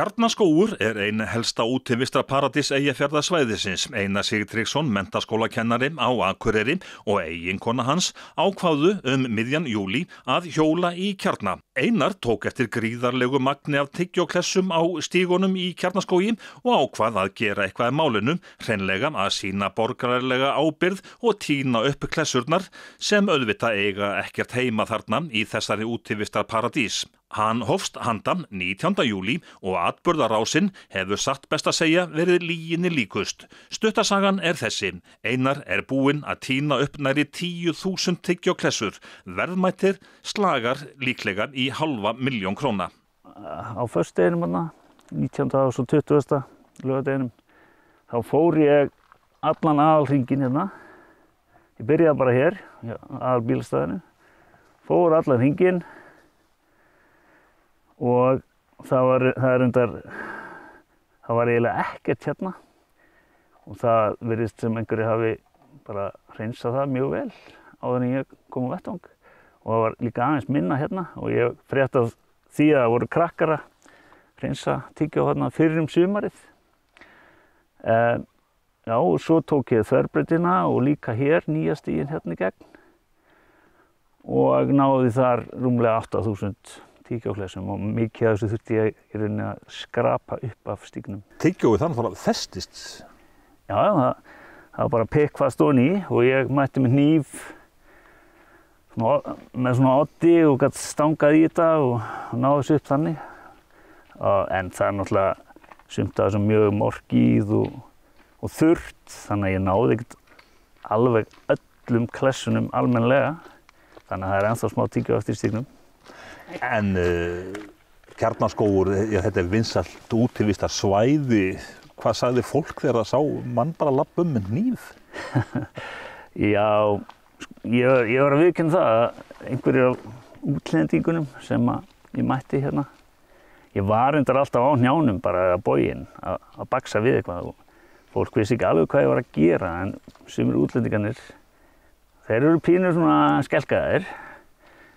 Kjarnaskógur ein helsta útivistarparadís Eyjafjarðarsvæðisins. Einar Sigtryggsson, menntaskólakennari á Akureyri og eiginkona hans ákváðu miðjan júlí að hjóla í Kjarna. Einar tók eftir gríðarlegu magni af tyggjóklessum á stígunum í Kjarnaskógi og ákvað að gera eitthvað í málinu, hreinlega að sýna borgararlega ábyrgð og tína upp klessurnar sem auðvitað eiga ekkert heima þarna í þessari útivistarparadís. Hann hófst handa 19. júlí og atburðarásin hefur satt best að segja verið lyginni líkust. Stuttasagan þessi. Einar búinn að tína upp nærri 10.000 tyggjóklessur. Verðmætir slagar líklega í 500.000 króna. Á föstudeginum þarna, 19. og 20. laugardeginum, þá fór ég allan aðalhringinn hérna. Ég byrjaði bara hér, aðalbílastæðinu, fór allan hringinn. Og það var eiginlega ekkert hérna og það virðist sem einhverju hafi bara hreinsað það mjög vel áður en ég kom á vettvang og það var líka aðeins minna hérna og ég frétti af því að það voru krakkar að hreinsa tyggjó hérna fyrir sumarið. Já, og svo tók ég þverbrautina og líka hér nýja stíginn hérna í gegn og náði þar rúmlega 8.000 tyggjóklessum og mikið af þessu þurfti ég í rauninni að skrapa upp af stígnum. Tyggjóið þannig að festist? Já, það var bara pikkfast ofan í og ég mætti með hníf með svona oddi og gat stangað í þetta og náði þessu upp þannig. En það náttúrulega sumt af þessu mjög morgið og þurrt, þannig að ég náði ekkert alveg öllum klessunum almennilega. Þannig að það ennþá smá tyggjó eftir stígnum. En Kjarnaskógur, þetta vinsælt útivistarsvæði. Hvað sagði fólk þegar það sá mann bara labba með hníf? Já, ég var að viðurkenna það að einhverjir af útlendingunum sem ég mætti hérna. Ég var reyndar alltaf á hnjánum bara að boginn að baksa við eitthvað og fólk vissi ekki alveg hvað ég var að gera en sumir útlendingarnir, þeir eru pínur svona skelkaðir.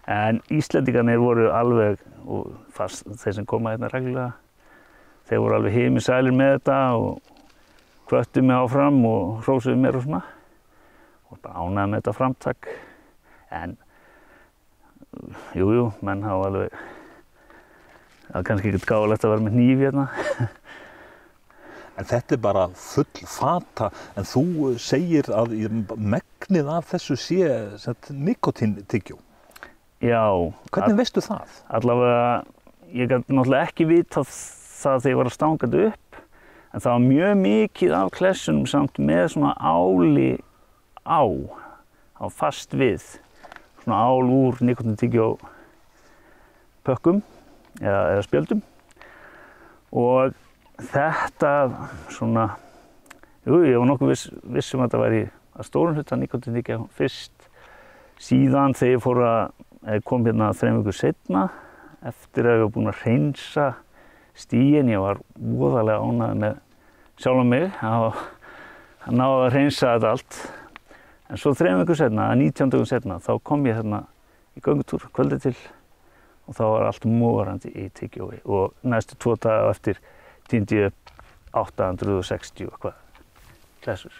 En Íslendingarnir voru alveg, og fast þeir sem koma hérna reglulega, þeir voru alveg himinsælir með þetta og hvöttu mig áfram og hrósuðu mér og svona. Og bara ánægði með þetta framtak. En, jú, menn hafa alveg, það er kannski ekkert gáfulegt að vera með hníf hérna. En þetta bara full fata, en þú segir að megnið af þessu sé nikótíntyggjú. Já. Hvernig veistu það? Allavega, ég gat náttúrulega ekki vitað það þegar ég var að stanga þetta upp, en það var mjög mikið af klessunum samt með svona áli á fast við, svona ál úr nikótíntyggjú pökkum eða spjöldum. Og þetta svona, ég var nokkuð viss að þetta væri að stórum hluta nikótíntyggja fyrst. Síðan þegar ég fór kom hérna 3 vikur seinna eftir að ég var búinn að hreinsa stíginn. Ég var voðalega ánægður með sjálfan mig að náði að hreinsa þetta allt. En svo 3 vikur seinna, 19 dögum seinna, þá kom ég hérna í göngutúr kvöldið til og þá var allt morandi í tyggjói og næstu 2 daga eftir tíndi ég upp 860 eitthvað klessur.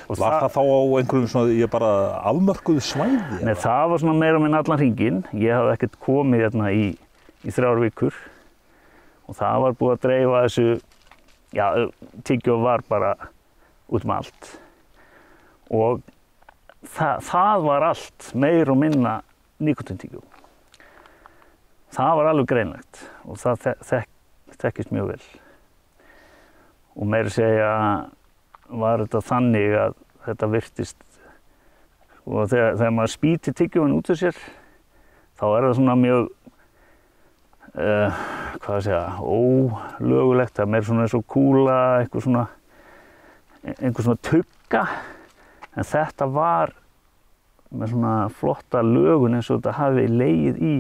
Var það þá á einhverjum svona, bara afmörkuðu svæði? Nei, það var svona meira minn allan hringinn. Ég hafði ekkert komið hérna í 3 vikur og það var búið að dreifa þessu, já, tyggjó var bara út allt. Og það var allt meira og minna nikótíntyggjú. Það var alveg greinlegt og það þekkist mjög vel. Og meira segja var þetta þannig að þetta virtist og þegar maður spýtir tyggjóinn út úr sér þá það svona mjög ólögulegt, það meira svona eins og kúla, einhver svona tugga en þetta var með svona flotta lögun eins og þetta hafi legið í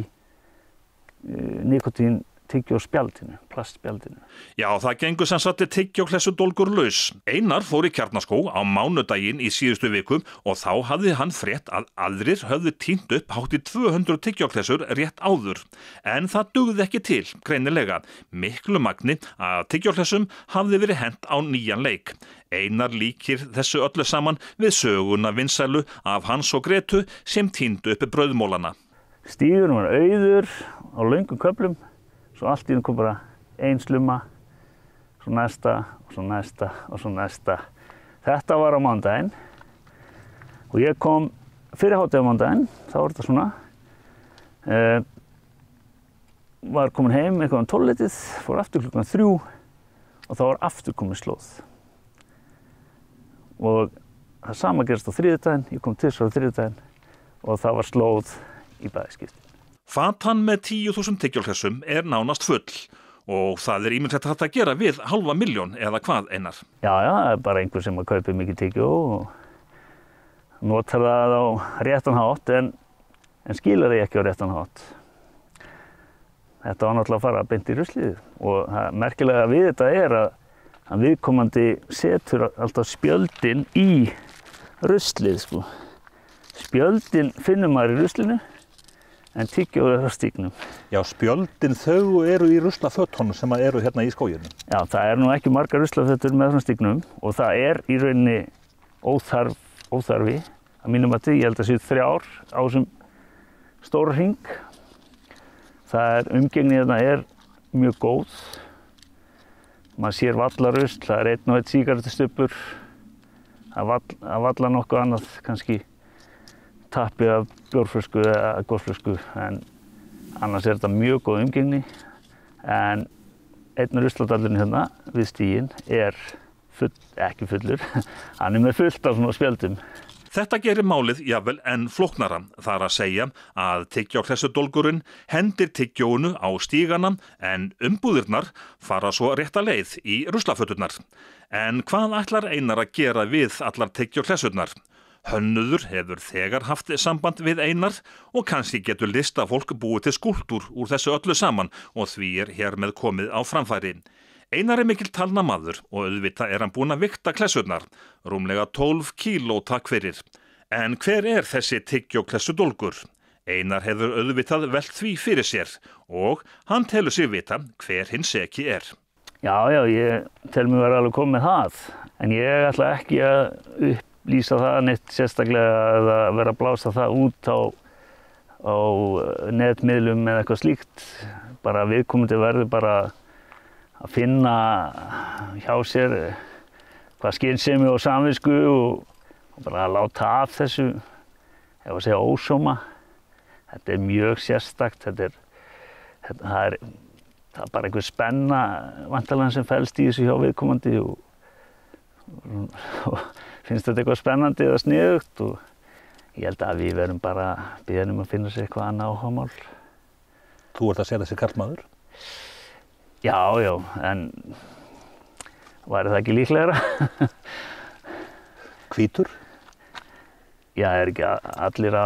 nikótín tyggjóspjaldinu, plastspjaldinu. Já, það gengur sem sagt tyggjóklessudólgur laus. Einar fór í Kjarnaskóg á mánudaginn í síðustu viku og þá hafði hann frétt að aðrir höfðu tínt upp hátt í 200 tyggjóklessur rétt áður. En það dugði ekki til, greinilega. Miklu magni að tyggjóklessum hafði verið hent á nýjan leik. Einar líkir þessu öllu saman við söguna vinsælu af Hans og Gretu sem tíndu upp brauðmólana. Stígurinn var auður á löngum köflum, svo allt í einu kom bara ein slumma, svo næsta og svo næsta og svo næsta. Þetta var á mánudaginn og ég kom fyrir hádegi á mánudaginn, þá var þetta svona. Var komin heim eitthvað 12-leytið, fór aftur klukkan 3 og þá var aftur komin slóð. Og það sama gerist á þriðjudaginn, ég kom til svo á þriðjudaginn og það var slóð í bæði skiptin. Fatan með 10.000 tyggjóklessum er nánast full og það ýmislegt hægt að gera við 500.000 eða hvað, Einar? Já, það er bara einhver sem að kaupa mikið tyggjó og notar það á réttan hátt en skilar því ekki á réttan hátt. Þetta var náttúrulega að fara beint í ruslið og það merkilega við þetta er að viðkomandi setur alltaf spjöldin í ruslið, sko. Spjöldin finnur maður í ruslinu en tyggjóið á stígnum. Já, spjöldin þau eru í ruslafötunum sem eru hérna í skóginum. Já, það er nú ekki margar ruslafötur með þessum stígnum og það er í rauninni óþarfi. Að mínum að ég held að séu 3 á þessum stóra hring. Umgengni hérna er mjög góð. Maður sér vallarusl, það er 1 og 1 sígarettustubbur. Það vallar nokkuð annað, kannski tappi af bjórflösku eða gosflösku, en annars er þetta mjög góð umgengni. En einn rusladallurinn hérna við stíginn er ekki fullur, hann er með fullt af svona spjöldum. Þetta gerir málið jafnvel enn flóknara, þar að segja að tyggjóklessudólgurinn hendir tyggjónu á stígana en umbúðirnar fara svo rétta leið í ruslaföturnar. En hvað ætlar Einar að gera við allar tyggjóklessurnar? Hönnuður hefur þegar haft samband við Einar og kannski getur listafólk búið til skúlptúr úr þessu öllu saman og því er hér með komið á framfæri. Einar er mikill talnamaður og auðvitað er hann búinn að vigta klessurnar, rúmlega 12 kíló takk fyrir. En hver er þessi tyggjóklessudólgur? Einar hefur auðvitað velt því fyrir sér og hann telur sig vita hver hinn seki er. Já, ég tel mig vera alveg komið með það, en ég ætla ekki að upplýsa það neitt sérstaklega eða vera að blása það út á netmiðlum eða eitthvað slíkt. Bara viðkomandi verður bara að finna hjá sér hvað skynsemi og samvisku og bara að láta af þessu, ef að segja ósóma. Þetta er mjög sérstakt, það er bara einhver spenna væntanlega sem felst í þessu hjá viðkomandi og finnst þetta eitthvað spennandi eða sniðugt og ég held að við verum bara beðin að finna sér eitthvað annað áhugamál. Þú ert að segja þessi karlmaður? Já, en væri það ekki líklegra? Hvítur? Já, er ekki allir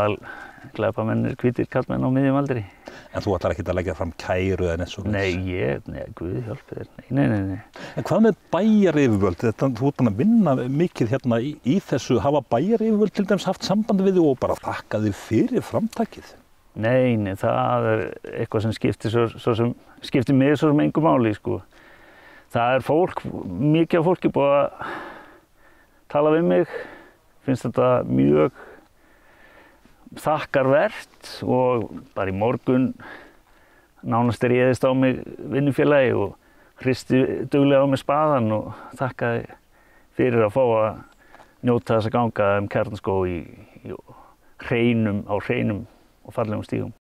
glæpamennir hvítir karlmenn á miðjum aldri? En þú ætlar ekki að leggja fram kæru eða neitt svona? Nei, Guð hjálpi þér. Nei. En hvað með bæjaryfirvöld? Þú ert búin að vinna mikið hérna í þessu. Hafa bæjaryfirvöld til dæmis haft samband við þig og bara þakka þig fyrir framtakið? Nei, það er eitthvað sem skiptir mig svo sem engu máli, sko. Það er mikið af fólki búið að tala við mig, finnst þetta mjög þakkarvert og bara í morgun nánast réðist á mig vinnufélagi og hristi duglega á mig spaðan og þakkaði fyrir að fá að njóta þess að ganga Kjarnaskóg á hreinum og fallegum stígum.